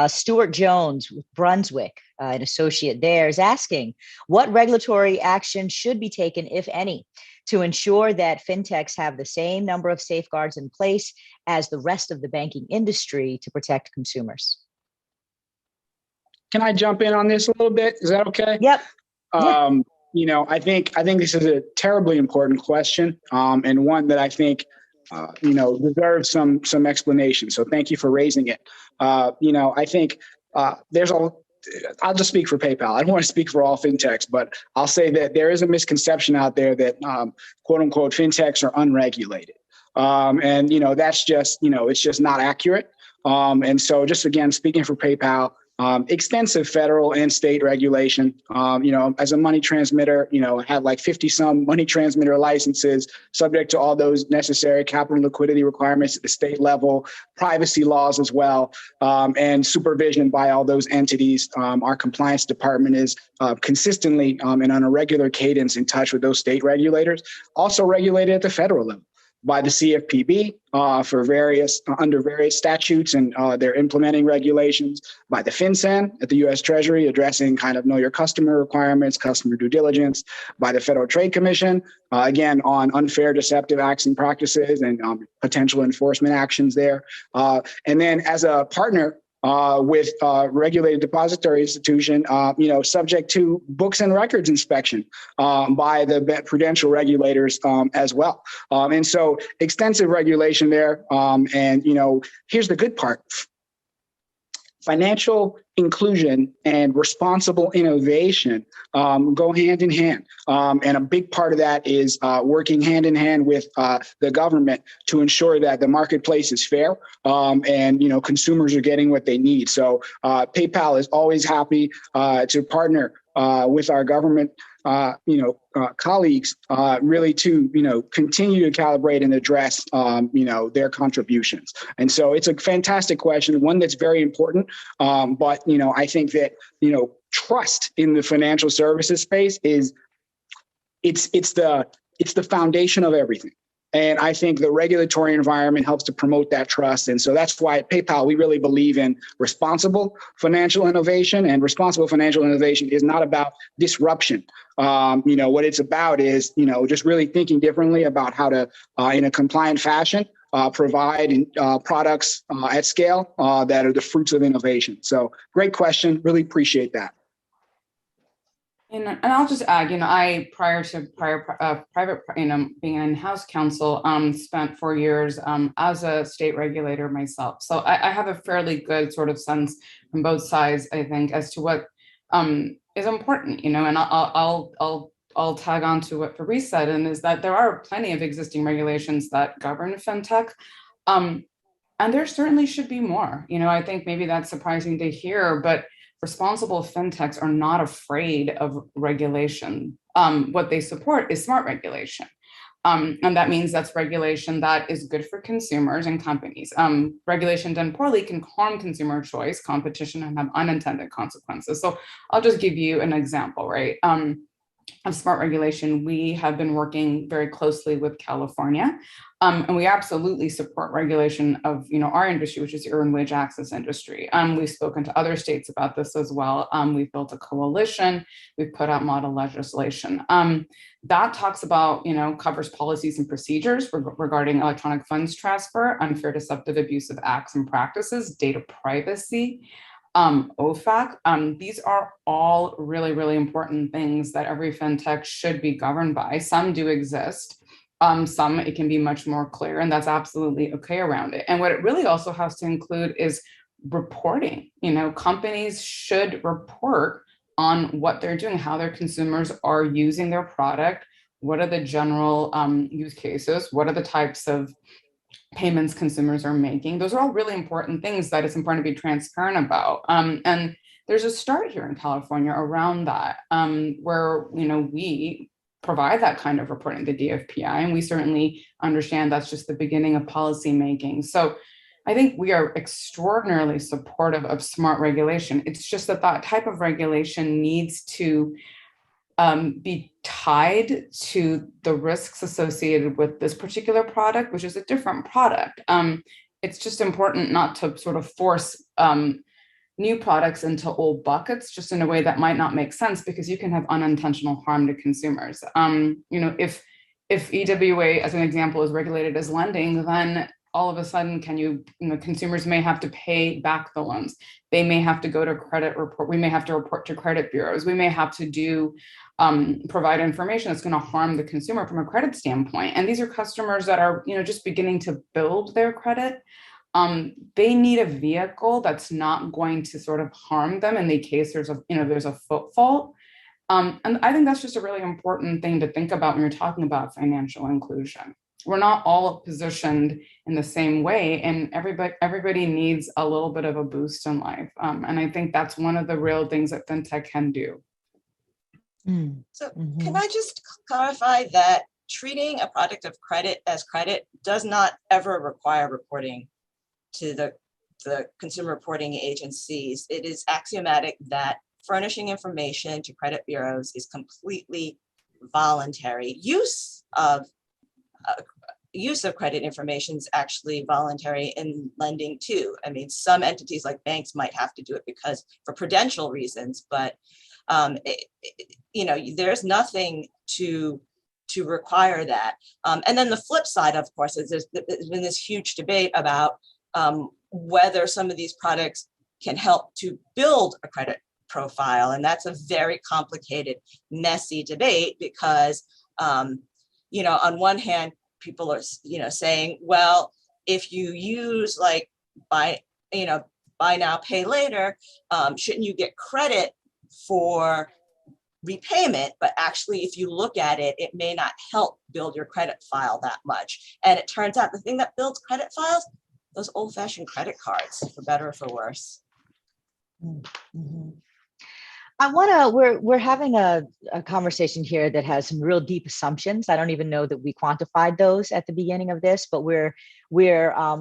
Stuart Jones with Brunswick, an associate there, is asking, what regulatory action should be taken, if any, to ensure that fintechs have the same number of safeguards in place as the rest of the banking industry to protect consumers? Can I jump in on this a little bit? Is that okay? Yep. I think this is a terribly important question, and one that I think deserves some explanation. So thank you for raising it. I think I'll just speak for PayPal. I don't want to speak for all fintechs, but I'll say that there is a misconception out there that quote unquote fintechs are unregulated, and that's just it's just not accurate. And so just again speaking for PayPal. Extensive federal and state regulation. As a money transmitter, had like 50 some money transmitter licenses subject to all those necessary capital and liquidity requirements at the state level, privacy laws as well, and supervision by all those entities. Our compliance department is consistently and on a regular cadence in touch with those state regulators, also regulated at the federal level by the CFPB for under various statutes and their implementing regulations, by the FinCEN at the U.S. Treasury addressing kind of know your customer requirements, customer due diligence, by the Federal Trade Commission, again, on unfair deceptive acts and practices and potential enforcement actions there. And then as a partner with regulated depository institution, subject to books and records inspection by the prudential regulators as well. And so extensive regulation there. And here's the good part. Financial inclusion and responsible innovation go hand in hand. And a big part of that is working hand in hand with the government to ensure that the marketplace is fair and consumers are getting what they need. So PayPal is always happy to partner with our government colleagues really to continue to calibrate and address their contributions. And so it's a fantastic question, one that's very important. But I think that trust in the financial services space is it's the foundation of everything. And I think the regulatory environment helps to promote that trust. And so that's why at PayPal, we really believe in responsible financial innovation. And responsible financial innovation is not about disruption. What it's about is, just really thinking differently about how to, in a compliant fashion, provide products at scale that are the fruits of innovation. So great question. Really appreciate that. And I'll just add, I prior to private, being in House counsel, spent 4 years as a state regulator myself. So I have a fairly good sort of sense from both sides, I think, as to what is important, and I'll tag on to what Fabrice said, and is that there are plenty of existing regulations that govern fintech. And there certainly should be more. I think maybe that's surprising to hear, but responsible fintechs are not afraid of regulation. What they support is smart regulation. And that means that's regulation that is good for consumers and companies. Regulation done poorly can harm consumer choice, competition, and have unintended consequences. So I'll just give you an example, right? Of smart regulation, we have been working very closely with California, and we absolutely support regulation of our industry, which is the earned wage access industry. We've spoken to other states about this as well. We've built a coalition. We've put out model legislation that talks about covers policies and procedures regarding electronic funds transfer, unfair, deceptive, abusive acts and practices, data privacy. OFAC. These are all really, really important things that every fintech should be governed by. Some do exist. Some it can be much more clear, and that's absolutely okay around it. And what it really also has to include is reporting. Companies should report on what they're doing, how their consumers are using their product, what are the general use cases, what are the types of payments consumers are making. Those are all really important things that it's important to be transparent about. And there's a start here in California around that, where we provide that kind of reporting to DFPI, and we certainly understand that's just the beginning of policy making. So I think we are extraordinarily supportive of smart regulation. It's just that type of regulation needs to be tied to the risks associated with this particular product, which is a different product. It's just important not to sort of force new products into old buckets just in a way that might not make sense, because you can have unintentional harm to consumers. If EWA, as an example, is regulated as lending, then all of a sudden, consumers may have to pay back the loans. They may have to go to credit report. We may have to report to credit bureaus. We may have to provide information that's going to harm the consumer from a credit standpoint. And these are customers that are, just beginning to build their credit. They need a vehicle that's not going to sort of harm them in the case there's a foot fault. And I think that's just a really important thing to think about when you're talking about financial inclusion. We're not all positioned in the same way, and everybody needs a little bit of a boost in life. And I think that's one of the real things that fintech can do. So can I just clarify that treating a product of credit as credit does not ever require reporting to the consumer reporting agencies? It is axiomatic that furnishing information to credit bureaus is completely voluntary. Use of credit information is actually voluntary in lending too. I mean, some entities like banks might have to do it because for prudential reasons, but there's nothing to require that. And then the flip side, of course, is there's been this huge debate about whether some of these products can help to build a credit profile. And that's a very complicated, messy debate because, on one hand, people are, saying, well, if you use like buy now, pay later, shouldn't you get credit for repayment? But actually, if you look at it, it may not help build your credit file that much. And it turns out the thing that builds credit files, those old-fashioned credit cards, for better or for worse. Mm-hmm. We're having a conversation here that has some real deep assumptions. I don't even know that we quantified those at the beginning of this, but we're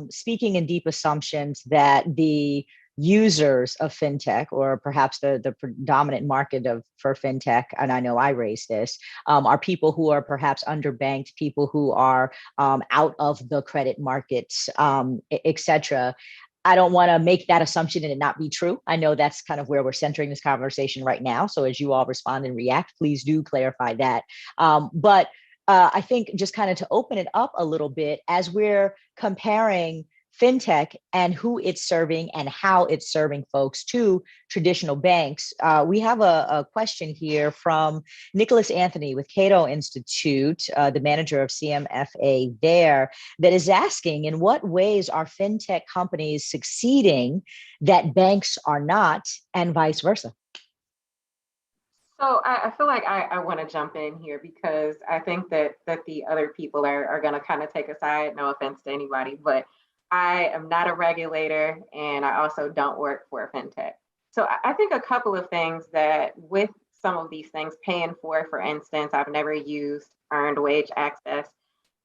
speaking in deep assumptions that the users of fintech, or perhaps the predominant market for fintech, and I know I raised this, are people who are perhaps underbanked, people who are out of the credit markets, et cetera. I don't want to make that assumption and it not be true. I know that's kind of where we're centering this conversation right now. So as you all respond and react, please do clarify that. But I think just kind of to open it up a little bit, as we're comparing fintech and who it's serving and how it's serving folks to traditional banks. We have a question here from Nicholas Anthony with Cato Institute, the manager of CMFA there, that is asking, in what ways are fintech companies succeeding that banks are not, and vice versa? So I feel like I want to jump in here because I think that the other people are going to kind of take a side. No offense to anybody, but I am not a regulator, and I also don't work for a fintech. So I think a couple of things that with some of these things, paying for instance, I've never used earned wage access,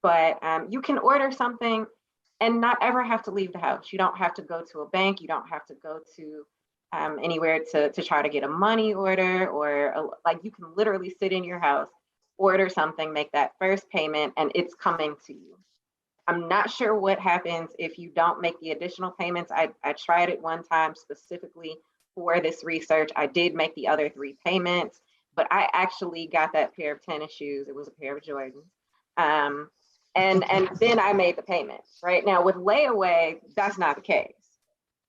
but you can order something and not ever have to leave the house. You don't have to go to a bank. You don't have to go to anywhere to try to get a money order, or like you can literally sit in your house, order something, make that first payment, and it's coming to you. I'm not sure what happens if you don't make the additional payments. I tried it one time specifically for this research. I did make the other 3 payments, but I actually got that pair of tennis shoes. It was a pair of Jordans. And then I made the payment. Right now with layaway, that's not the case.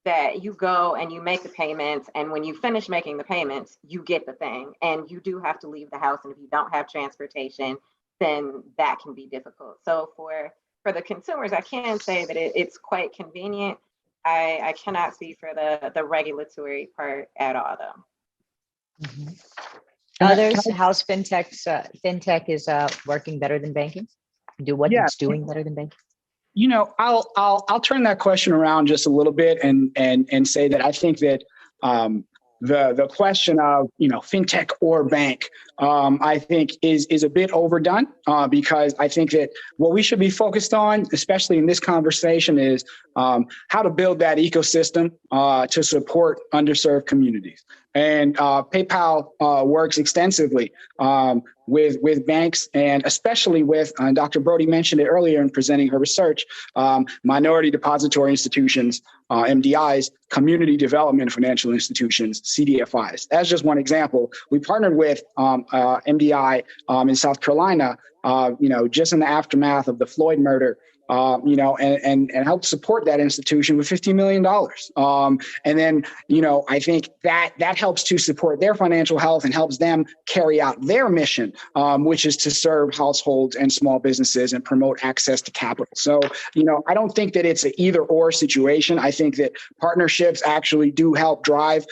That you go and you make the payments, and when you finish making the payments, you get the thing. And you do have to leave the house. And if you don't have transportation, then that can be difficult. So for the consumers, I can say that it's quite convenient. I cannot speak for the regulatory part at all, though. Others, how's fintech is working better than banking? Do what Yeah. it's doing better than banking? I'll turn that question around just a little bit and say that I think that the question of fintech or bank I think is a bit overdone because I think that what we should be focused on, especially in this conversation, is how to build that ecosystem to support underserved communities. And PayPal works extensively with banks, and especially with, Dr. Brody mentioned it earlier in presenting her research, minority depository institutions, MDIs, community development financial institutions, CDFIs. As just one example, we partnered with MDI in South Carolina, just in the aftermath of the Floyd murder, and helped support that institution with $50 million. And then, I think that helps to support their financial health and helps them carry out their mission, which is to serve households and small businesses and promote access to capital. So, I don't think that it's an either or situation. I think that partnerships actually do help drive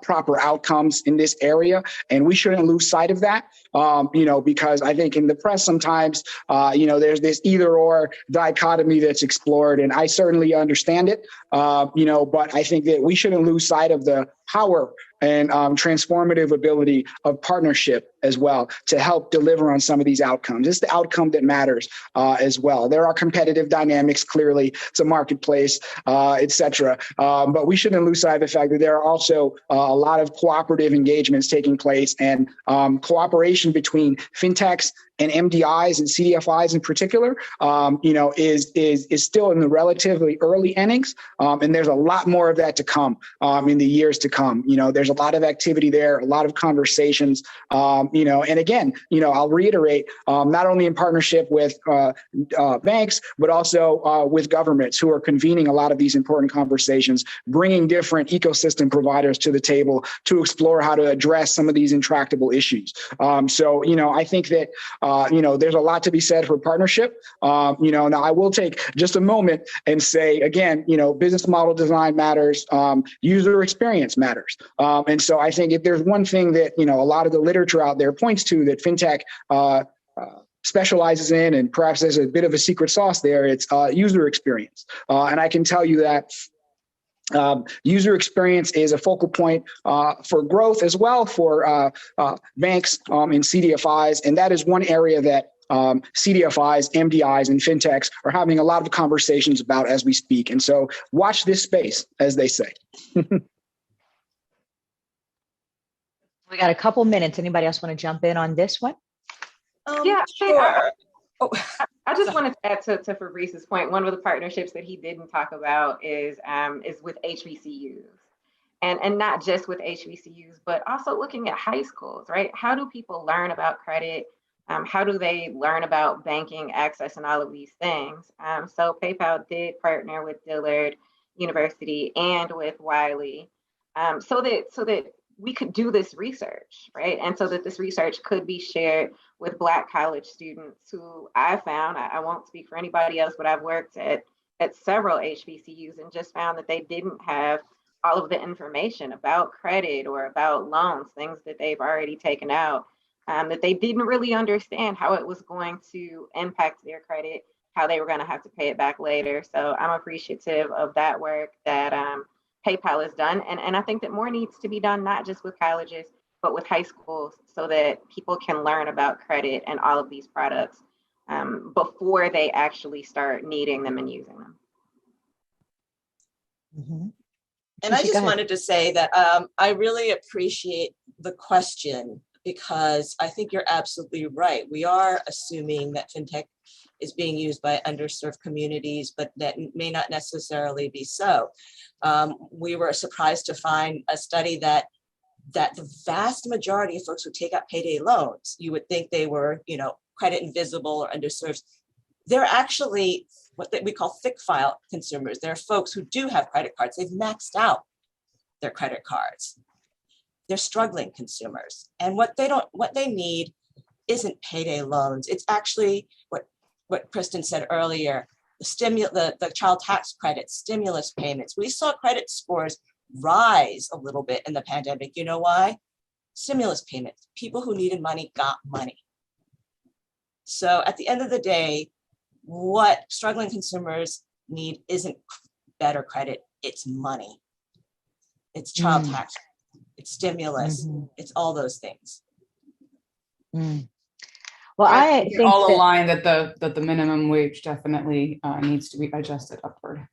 proper outcomes in this area. And we shouldn't lose sight of that, because I think in the press sometimes, there's this either or dichotomy that's explored, and I certainly understand it, but I think that we shouldn't lose sight of the power and transformative ability of partnership as well to help deliver on some of these outcomes. It's the outcome that matters as well. There are competitive dynamics, clearly. It's a marketplace, et cetera. But we shouldn't lose sight of the fact that there are also a lot of cooperative engagements taking place, and cooperation between fintechs and MDIs and CDFIs in particular, is still in the relatively early innings, and there's a lot more of that to come in the years to come. There's a lot of activity there, a lot of conversations, and again, I'll reiterate, not only in partnership with banks, but also with governments who are convening a lot of these important conversations, bringing different ecosystem providers to the table to explore how to address some of these intractable issues. So, I think that there's a lot to be said for partnership. Now I will take just a moment and say, again, business model design matters, user experience matters. And so I think if there's one thing that, a lot of the literature out there points to that fintech specializes in, and perhaps there's a bit of a secret sauce there, it's user experience. And I can tell you that user experience is a focal point for growth as well for banks and CDFIs. And that is one area that CDFIs, MDIs, and fintechs are having a lot of conversations about as we speak. And so watch this space, as they say. We got a couple minutes. Anybody else want to jump in on this one? Yeah, sure. I just wanted to add to Fabrice's point. One of the partnerships that he didn't talk about is with HBCUs, and not just with HBCUs, but also looking at high schools, right? How do people learn about credit? How do they learn about banking access and all of these things? So PayPal did partner with Dillard University and with Wiley, so that we could do this research, right? And so that this research could be shared with Black college students who I found, I won't speak for anybody else, but I've worked at several HBCUs and just found that they didn't have all of the information about credit or about loans, things that they've already taken out, that they didn't really understand how it was going to impact their credit, how they were going to have to pay it back later. So I'm appreciative of that work that PayPal has done. And I think that more needs to be done, not just with colleges, but with high schools, so that people can learn about credit and all of these products before they actually start needing them and using them. Mm-hmm. And I just wanted to say that I really appreciate the question, because I think you're absolutely right. We are assuming that fintech is being used by underserved communities, but that may not necessarily be so. We were surprised to find a study that the vast majority of folks who take out payday loans, you would think they were, credit invisible or underserved. They're actually what we call thick file consumers. They're folks who do have credit cards. They've maxed out their credit cards. They're struggling consumers. And what they need isn't payday loans. It's actually what Kristen said earlier, the child tax credit, stimulus payments. We saw credit scores rise a little bit in the pandemic. You know why? Stimulus payments. People who needed money got money. So at the end of the day, what struggling consumers need isn't better credit, it's money. It's child tax, it's stimulus, it's all those things. Well, I think think all that, align that the minimum wage definitely needs to be adjusted upward.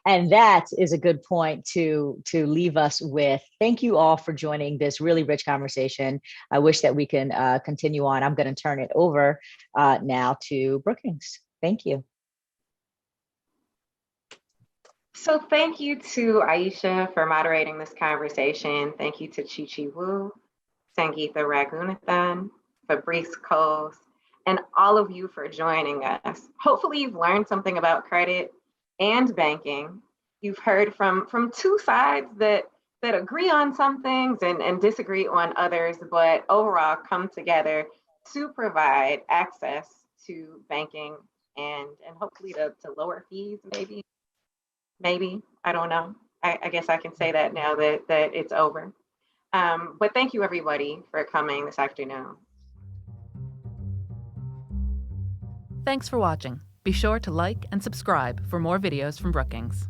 and that is a good point to leave us with. Thank you all for joining this really rich conversation. I wish that we can continue on. I'm going to turn it over now to Brookings. Thank you. So thank you to Aisha for moderating this conversation. Thank you to Chi Wu, Sangeetha Raghunathan, Fabrice Coles, and all of you for joining us. Hopefully you've learned something about credit and banking. You've heard from two sides that agree on some things and disagree on others, but overall come together to provide access to banking and hopefully to lower fees, maybe, I don't know. I guess I can say that now that it's over. But thank you everybody for coming this afternoon. Thanks for watching. Be sure to like and subscribe for more videos from Brookings.